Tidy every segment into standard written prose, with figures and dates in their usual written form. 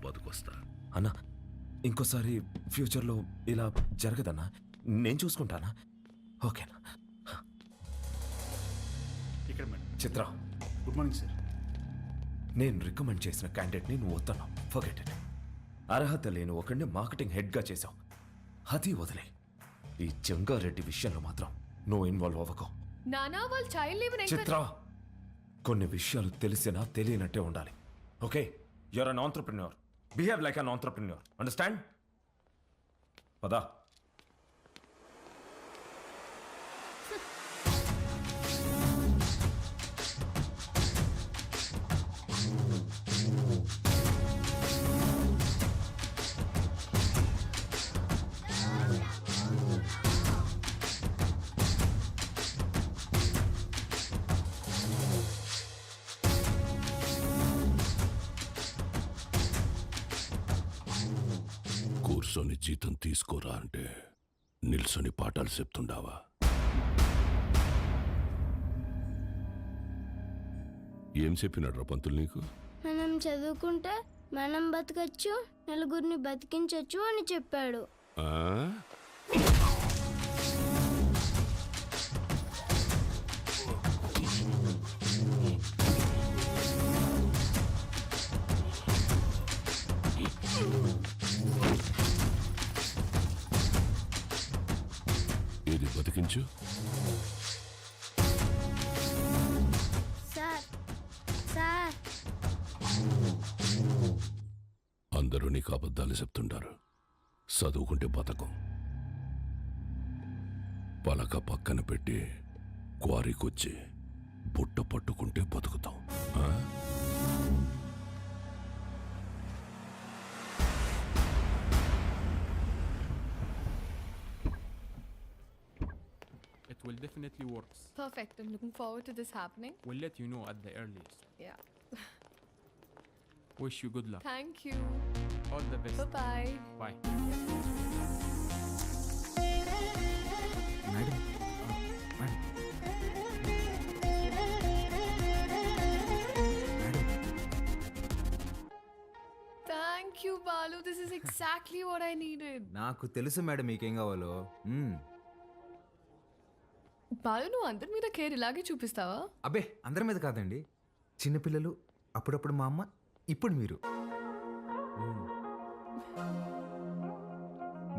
బతుకొస్తా. అన్నా ఇంకోసారి ఫ్యూచర్లో ఇలా జరగదన్నా, నేను చూసుకుంటానా? ఓకేనా? ఇక్కడ మేడం. చిత్ర, గుడ్ మార్నింగ్ సార్. నేను రికమెండ్ చేసిన క్యాండిడేట్ని నువ్వు వద్దన్నావు. Forget it. అర్హత లేని ఒకడిని మార్కెటింగ్ హెడ్గా చేశావు. అది వదిలే. ఈ జంగారెడ్డి విషయంలో మాత్రం నువ్వు ఇన్వాల్వ్ అవ్వకు. నానా వాళ్ళు చైల్డ్ లీవ్ చిత్ర, కొన్ని విషయాలు తెలిసినా తెలియనట్టే ఉండాలి. Okay, you're an entrepreneur. Behave like an entrepreneur. Understand? పదా. కూర్చొని జీతం తీసుకోరా అంటే నిల్సొని పాఠాలు చెప్తుండావా? ఏం చెప్పినాడు రా పంతులు నీకు? మనం చదువుకుంటే మనం బతకచ్చు, నలుగురిని బతికించవచ్చు అని చెప్పాడు. ఆ? ఇది బతికించు. సార్ సార్ అందరూ నీకు అబద్ధాలు చెప్తుంటారు. చదువుకుంటే బతకం. పలక పక్కన పెట్టి క్వారీకొచ్చి బుట్ట పట్టుకుంటే బతుకుతాం. ఆ? It will definitely works. Perfect. I'm looking forward to this happening. We'll let you know at the earliest. Yeah. Wish you good luck. Thank you. All the best. Bye-bye. Bye. Madam, madam, madam. Thank you, Balu. This is exactly what I needed. నాకు తెలుసు madam మీకేం కావాలో. బాలు, నువ్వు అందరి మీద care ఇలాగే చూపిస్తావా? అబ్బే అందరి మీద కాదండి, చిన్నపిల్లలు, అప్పుడప్పుడు మా అమ్మ, ఇప్పుడు మీరు.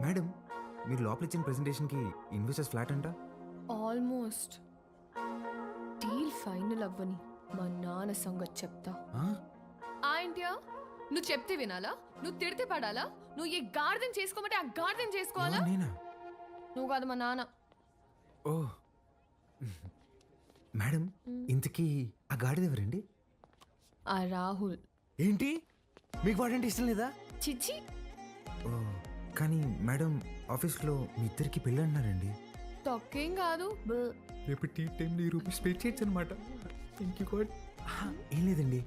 మేడం మీరు లోపల ఇచ్చిన ప్రెజెంటేషన్కి ఇన్వెస్టర్స్ ఫ్లాట్ అంట. ఆల్మోస్ట్. డీల్ ఫైనల్ అవ్వని మా నాన్న సంగతి చెప్తా. ఏంటియా? నువ్వు చెప్తే వినాలా? నువ్వు తిడితే పడాలా? నువ్వు ఏ గార్డెన్ చేసుకోమంటే ఆ గార్డెన్ చేసుకోవాలా? నేనా? నువ్వు కాదు, మా నాన్న. ఓ మేడం, ఇంతకీ ఆ గాడిద ఎవరండి? ఆ రాహుల్. ఏంటి, మీకు వాడంటే ఇష్టం లేదా? చిచ్చి. ఓ కానీ మేడం ఆఫీస్లో మీ ఇద్దరికి పెళ్ళి అంటున్నారండి. తొక్కేం కాదు. రేపు టీ టైంలో ఈ రూపీస్ పే చేయొచ్చు అనమాట. Thank you God. ఏం లేదండి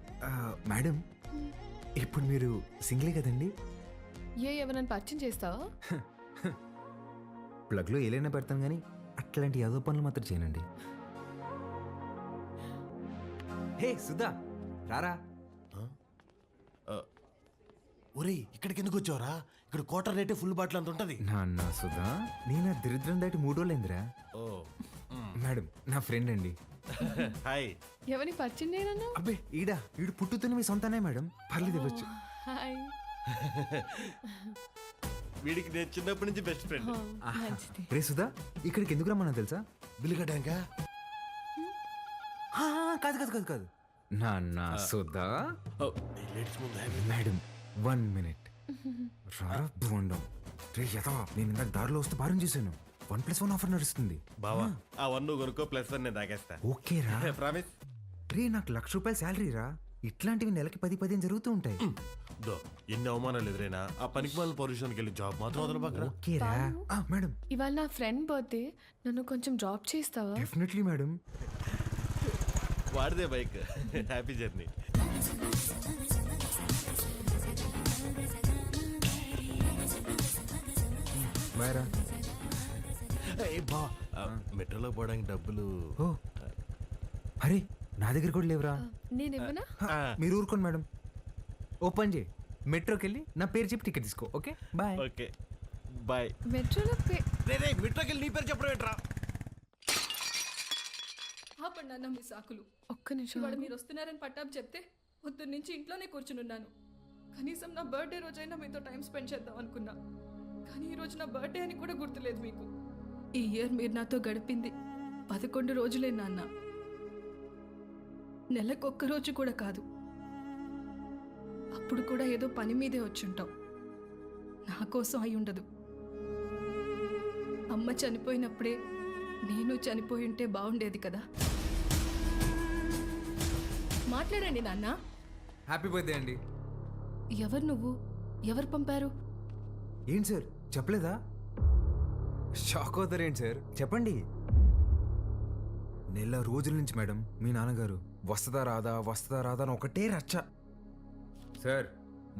మేడం, ఇప్పుడు మీరు సింగిలే కదండి? ఎవరైనా పరిచయం చేస్తావా? ప్లగ్లో ఏలైనా పెడతాను కానీ అట్లాంటి యాదో పనులు మాత్రం చేయనండి. హే సుధా, రారా. ఒరే, ఇక్కడికి ఎందుకు వచ్చావురా? ఇక్కడ క్వార్టర్ రేటే ఫుల్ బాటిల్ అంత ఉంటది. నాన్న సుధా, నేను దరిద్రం దాటి 3 రోజులైందిరా. ఓ మేడం నా ఫ్రెండ్ అండి. హాయ్. ఎవరిని పరిచయం చేయనన్నా? అబ్బే ఈడు పుట్టుతున్న మీ సొంతనే మేడం, పర్లేదు ఇవ్వచ్చు. హాయ్. వీడికి నేను చిన్నప్పటి నుంచి బెస్ట్ ఫ్రెండ్. మంచిది. రే సుధా, ఇక్కడికి ఎందుకు రమ్మన్నా తెలుసా? బిల్లు కట్టాక. కాదు కాదు కాదు కాదు నాన్న సుధా. Madam 1 minute. రారా బోండం. రే యదవా, నేను ఇందాక దారిలో వస్తే భారం చేశాను. 1+1 ఆఫర్ నడుస్తుంది. బావా, ఆ 1 కొనుక్కో, +1 నేను తాగేస్తా. ఓకే రా. ప్రామిస్. రే నాకు ₹1,00,000 శాలరీ రా. ఇట్లాంటివి నెలకి 10-15 జరుగుతూ ఉంటాయి. ఎన్ని అవమానాలు ఎదురైనా ఆ పనికి వాళ్ళ పొజిషన్కి వెళ్ళి జాబ్ మాత్రం వదలబాకరా. ఓకే రా. మేడం ఇవాళ నా ఫ్రెండ్ బర్త్డే, నన్ను కొంచెం డ్రాప్ చేస్తావా? Definitely madam. వాడిదే బైక్. Happy journey. బాయ్ రా. బా, మెట్రోలో పోవడానికి డబ్బులు. ఓ అరే, నా దగ్గర కూడా లేవురా. నేను ఇవ్వనా? మీరు ఊరుకోండి మేడం. ఓ పని చేయి, మెట్రోకి వెళ్ళి నా పేరు చెప్పి టికెట్ తీసుకో. Okay bye. Okay bye. మెట్రోలో మిట్రోకి వెళ్ళి నీ పేరు చెప్పడం ఏంట్రా? ఆపండి అన్న మీ సాకులు. ఒక్క నిమిషం ఇవాళ మీరు వస్తున్నారని పట్టాపు చెప్తే పొద్దున్న నుంచి ఇంట్లోనే కూర్చునున్నాను. కనీసం నా బర్త్డే రోజైనా మీతో టైం స్పెండ్ చేద్దాం అనుకున్నా, కానీ ఈరోజు నా బర్త్డే అని కూడా గుర్తులేదు మీకు. ఈ ఇయర్ మీరు నాతో గడిపింది 11 రోజులే నాన్న, నెలకొక్క రోజు కూడా కాదు. అప్పుడు కూడా ఏదో పని మీదే వచ్చుంటాం, నా కోసం అయి ఉండదు. అమ్మ చనిపోయినప్పుడే నేను చనిపోయి ఉంటే బాగుండేది కదా. మాట్లాడండి నాన్న. హ్యాపీ బర్త్డే అండి. ఎవరు నువ్వు? ఎవరు పంపారు? ఏంటి సార్ చెప్పలేదా? షాక్ అవుతారేంటి సార్, చెప్పండి. నెల రోజుల నుంచి మేడం మీ నాన్నగారు వస్తుందా రాదా అని ఒకటే రచ్చ. సార్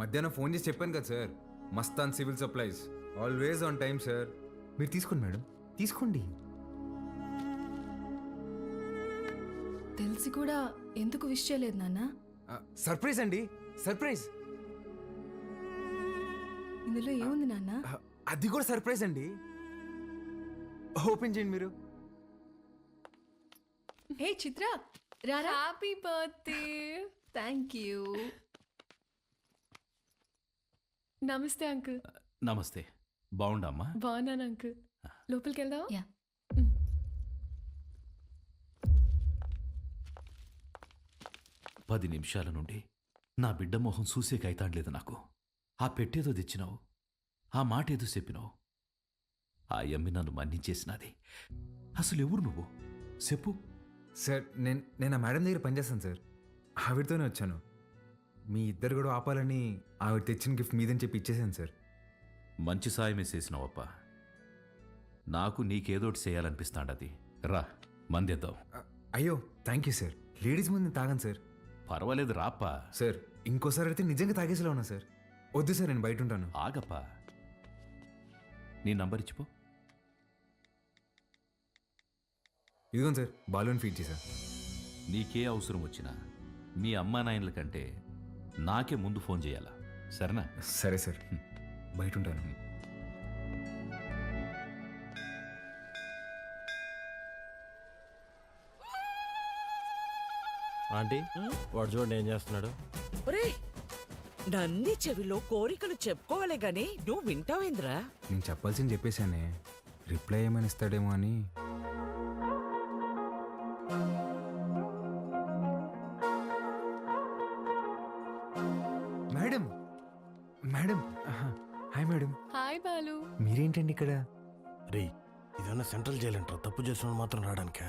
మధ్యాహ్నం ఫోన్ చేసి చెప్పాను కదా sir, Mastan civil supplies always on time sir. మీరు తీసుకోండి మేడం, తీసుకోండి. తెలిసి కూడా ఎందుకు విష్ చేయలేదు నాన్న? సర్ప్రైజ్ అండి, సర్ప్రైజ్. ఇందులో ఏముంది నాన్న? అది కూడా సర్ప్రైజ్ అండి. ఓపెన్ చేయండి మీరు. హే చిత్ర, రారా. Happy birthday. Thank you. నమస్తే అంకుల్. నమస్తే. బాగుండమ్మా? బాగున్నాను అంకుల్. లోపలికి వెళ్దాం. యా. 10 నిమిషాల నుండి నా బిడ్డ మొహం చూసేకైతాండలేదు నాకు. ఆ పెట్టేదో తెచ్చినావు, ఆ మాట ఏదో చెప్పినావు. ఆ యమ్మి నన్ను మన్నించేసినది. అసలు ఎవరు నువ్వు చెప్పు. సార్ నేను ఆ మేడం దగ్గర పనిచేస్తాను సార్, ఆవిడతోనే వచ్చాను. మీ ఇద్దరు కూడా ఆపాలని ఆవిడ తెచ్చిన గిఫ్ట్ మీదని చెప్పి ఇచ్చేసాను సార్. మంచి సాయమే చేసినావప్ప. నాకు నీకేదోటి చేయాలనిపిస్తాండది. రా మందేద్దాం. అయ్యో థ్యాంక్ యూ సార్. లేడీస్ ముందు తాగాను సార్. పర్వాలేదు రాప్పా. సార్ ఇంకోసారి అయితే నిజంగా తాగేసేలా ఉన్నా సార్. వద్దు సార్, నేను బయట ఉంటాను. ఆగప్పా. నీ నంబర్ ఇచ్చిపో. ఇదిగోండి సార్, బాలూన్ ఫీడ్ చేశా. నీకే అవసరం వచ్చినా మీ అమ్మా నాయనల కంటే నాకే ముందు ఫోన్ చేయాలా, సరేనా? సరే సార్, బయట ఉంటాను. ఆంటీ వాడు చూడండి ఏం చేస్తున్నాడు. ఒరేయ్, నన్ని చెవిలో కోరికలు చెప్పుకోవాలే గాని నువ్వు వింటావేంద్రా? నేను చెప్పాల్సింది చెప్పేశానే, రిప్లై ఏమైనా ఇస్తాడేమో అని. Madam madam hi madam. Hi Balu. మీరేంటండి ఇక్కడ? రే ఇదన్నా సెంట్రల్ జైలు అంటారా? తప్పు చేసిన మాత్రం రావడానికా?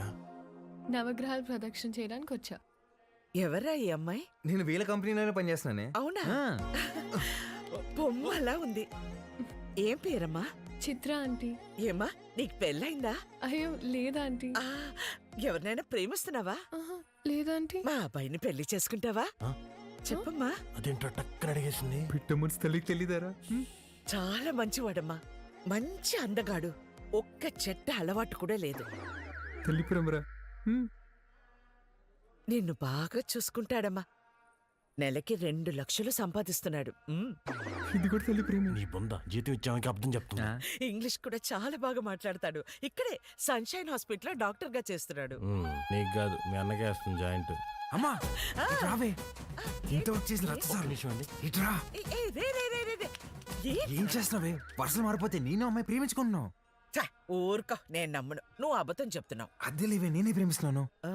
నవగ్రహాలు ప్రదక్షిణ చేయడానికి వచ్చా. ఎవరా ఈ అమ్మాయి? నేను వీళ్ళ కంపెనీలోనే పనిచేస్తున్నానే. అవునా? ఆ. బొమ్మలా ఉంది. ఏం పేరమ్మా? చిత్ర ఆంటీ. ఏమ్మా నీకు పెళ్ళైందా? అయ్యో లేదా ఆంటీ. ఆ, ఎవరినైనా ప్రేమిస్తున్నావా? ఆహా, లేదా ఆంటీ. మా అబ్బాయిని పెళ్లి చేసుకుంటావా? ఆ? చెప్పమ్మా. అదేంటో టక్కన అడిగేసింది. పిట్ట మనసు తల్లికి తెలీదారా? చాలా మంచివాడమ్మా, మంచి అందగాడు, ఒక్క చెట్ట అలవాటు కూడా లేదు. తల్లి ప్రేమరా. నిన్ను బాగా చూసుకుంటాడమ్మా. నెలకి 2 లక్షలు సంపాదిస్తున్నాడు. ఇది కూడా తల్లి ప్రేమ. నీ బొంద జీతం ఇచ్చామని అర్థం చెప్తున్నా. ఇంగ్లీష్ కూడా చాలా బాగా మాట్లాడతాడు. ఇక్కడే సన్షైన్ హాస్పిటల్లో డాక్టర్ గా చేస్తున్నాడు. నీకు కాదు మీ అన్నకే వేస్తుంది జాయింట్. అమ్మా ఇటు రావే. ఇంత వచ్చేసి రచ్చసారు. ఇట్రా. ఏ, ఏ, రే, రే, రే, రే, రే. ఏం చేస్తున్నావే? పర్సలు మారిపోతే నేను అమ్మాయి ప్రేమించుకుంటున్నావు. ఛ, ఊరుకో, నేను నమ్మను. నువ్వు అబద్ధం చెప్తున్నావు. అద్దె లేవే, నేనే ప్రేమిస్తున్నాను. ఆ,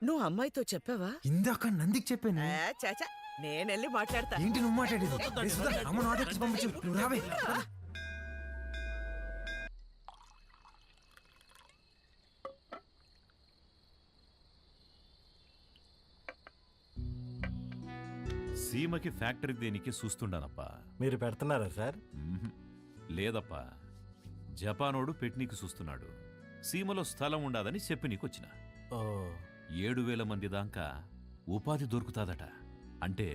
నువ్వు అమ్మాయితో చెప్పావా? ఇందాక నందికి చెప్పాను. చాచా, నేనెళ్ళి మాట్లాడతా. ఏంటి నువ్వు మాట్లాడేది? ఏ సుధా, అమ్మను ఆటోకి పంపించు. నువ్వు రావే. సీమకి ఫ్యాక్టరీ దేనికి చూస్తుండానప్పా. మీరు పెడుతున్నారా సార్? లేదప్పా, జపానోడు పెట్నీకి చూస్తున్నాడు. సీమలో స్థలం ఉండాదని చెప్పి నీకొచ్చిన. 7,000 మంది దాకా ఉపాధి దొరుకుతాదట. అంటే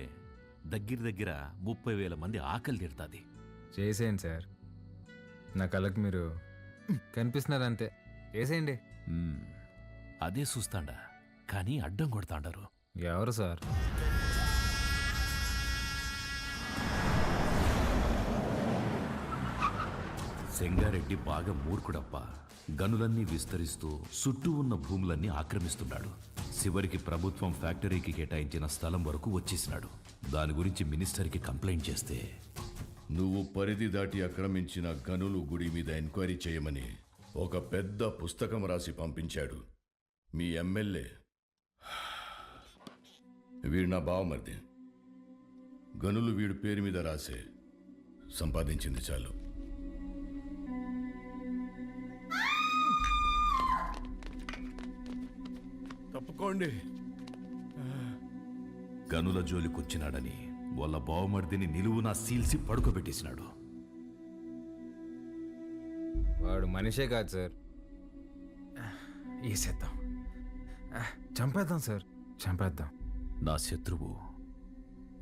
దగ్గర 30,000 మంది ఆకలి తీరుతాది. చేసేయండి సార్, నా కళ్ళకి మీరు కనిపిస్తున్నారు అంతే. చేసేయండి. అదే చూస్తాండా, కానీ అడ్డం కొడతాండారు. ఎవరు సార్? సెంగారెడ్డి బాగా మూర్ఖుడప్ప. గనులన్నీ విస్తరిస్తూ చుట్టూ ఉన్న భూములన్నీ ఆక్రమిస్తున్నాడు. చివరికి ప్రభుత్వం ఫ్యాక్టరీకి కేటాయించిన స్థలం వరకు వచ్చేసినాడు. దాని గురించి మినిస్టర్కి కంప్లైంట్ చేస్తే నువ్వు పరిధి దాటి ఆక్రమించిన గనులు గుడి మీద ఎంక్వైరీ చేయమని ఒక పెద్ద పుస్తకం రాసి పంపించాడు మీ ఎమ్మెల్యే. వీడు నా బావమరిది. గనులు వీడి పేరు మీద రాసే సంపాదించింది చాలు. తప్పుకోండి. గనుల జోలికొచ్చినాడని వాళ్ళ బావమర్దిని నిలువునా సీల్సి పడుకోబెట్టేసినాడు. వాడు మనిషే కాదు సార్. వేసేద్దాం, చంపేద్దాం సార్, చంపేద్దాం. నా శత్రువు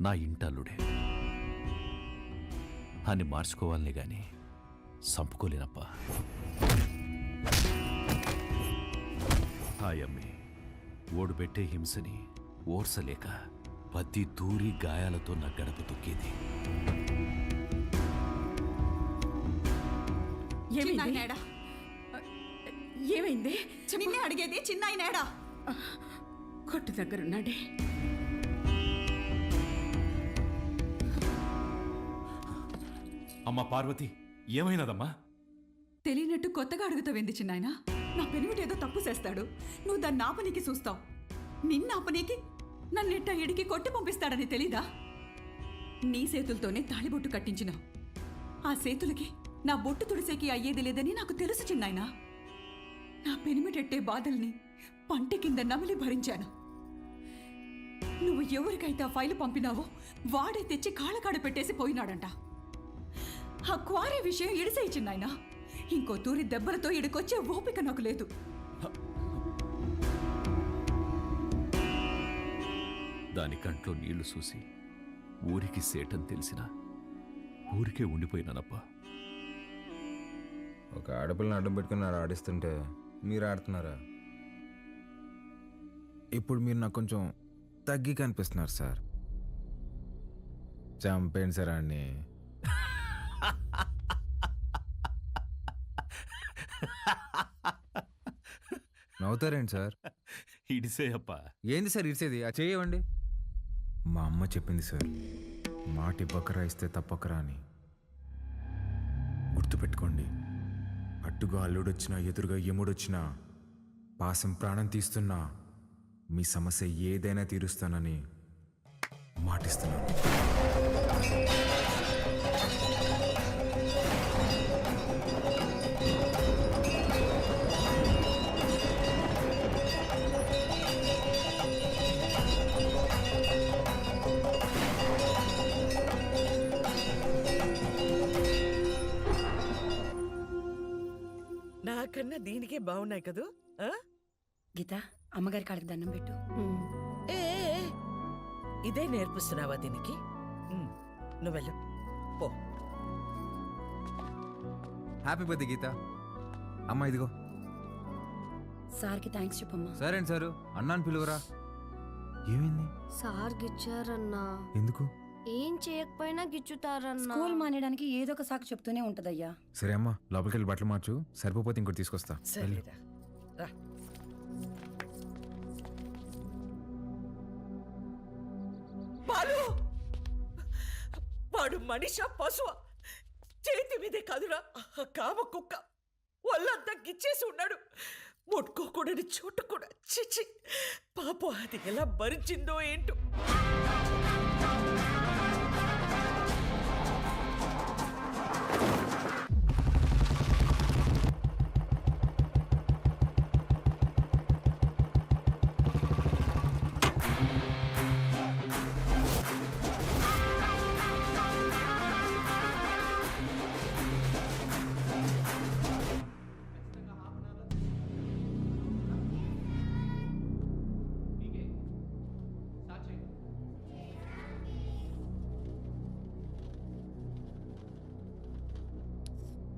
నా ఇంటల్లుడే అని మార్చుకోవాలనే గాని చంపుకోలేనప్ప. హాయమ్మి ఓడిపెట్టే హింసని ఓర్సలేక పత్తి తూరి గాయాలతో నా గడప తొక్కేది. ఏమైంది? నిన్నే అడిగేది, చిన్నాయనేడా? కొట్టు దగ్గరున్నాడే. అమ్మా పార్వతి, ఏమైనదమ్మా? తెలియనట్టు కొత్తగా అడుగుతావేంది చిన్నాయన? నా పెనిమిటేదో తప్పు చేస్తాడు, నువ్వు దాన్ని ఆపనీకి చూస్తావు. నిన్న ఆపనీకి నన్నెట్ట ఎడికి కొట్టి పంపిస్తాడని తెలీదా? నీ చేతులతోనే తాళిబొట్టు కట్టించినావు. ఆ చేతులకి నా బొట్టు తుడిసేకి అయ్యేది లేదని నాకు తెలుసు చిన్నాయన. నా పెనిమిటెట్టే బాధల్ని పంట కింద నమిలి భరించాను. నువ్వు ఎవరికైతే ఆ ఫైలు పంపినావో వాడే తెచ్చి కాళ్ళకాడ పెట్టేసి పోయినాడంట. ఆ క్వారీ విషయం ఇడిసేయి చిన్నాయన. ఇంకో తూరి దెబ్బలతో ఇడికొచ్చే ఓపిక నాకు లేదు. దాని కంట్లో నీళ్లు చూసి ఊరికి సేటని తెలిసినా ఊరికే ఉండిపోయినానప్పా. ఒక ఆడపిల్లని అడ్డం పెట్టుకున్నారు ఆడిస్తుంటే మీరు ఆడుతున్నారా? ఇప్పుడు మీరు నాకు కొంచెం తగ్గి కనిపిస్తున్నారు సార్. చంపేయండి సార్ అన్ని. నవ్వుతారేంటి సార్? ఇడిసే అప్పా. ఏంది సార్ ఇడిసేది? ఆ చేయవండి. మా అమ్మ చెప్పింది సార్, మాట ఇవ్వకరా ఇస్తే తప్పకరా అని. గుర్తుపెట్టుకోండి, అట్టుగా అల్లుడొచ్చినా ఎదురుగా యముడొచ్చినా పాసం ప్రాణం తీస్తున్నా మీ సమస్య ఏదైనా తీరుస్తానని మాటిస్తున్నాను. నాకన్నా దీనికే బాగున్నాయి కదూ. గీత, అమ్మగారి కాళ్ళకి దండం పెట్టు. ఏ ఏ, ఏ, ఇదే నేర్పిస్తున్నావా దీనికి? నువ్వెళ్ళు పో. హ్యాపీ బర్త్డే గీత. అమ్మ ఇదిగో. సార్కి థ్యాంక్స్ చెప్పమ్మా. సరే అండి సారు, అన్నాను పిలువరా. ఏమైంది? సార్ గిచ్చారన్నా. ఎందుకు? ఏం చేయకపోయినా గిచ్చుతారన్నా. స్కూల్ మానేయడానికి ఏదో ఒక సాకు చెప్తూనే ఉంటదయ్యా. సరే అమ్మా, లోపలికి వెళ్ళి బట్టలు మార్చు. సరిపోతే ఇంకోటి తీసుకొస్తా. సరేరా రా. బాలు, వాడు మనిష పశువ? చేతి మీదే కాదురా కామ కుక్క. ఒళ్ళంతా గిచ్చేసి ఉన్నాడు. ముట్టుకోకూడని చోటు కూడా. చిచ్చి పాపం, అది ఎలా భరించిందో ఏంటో.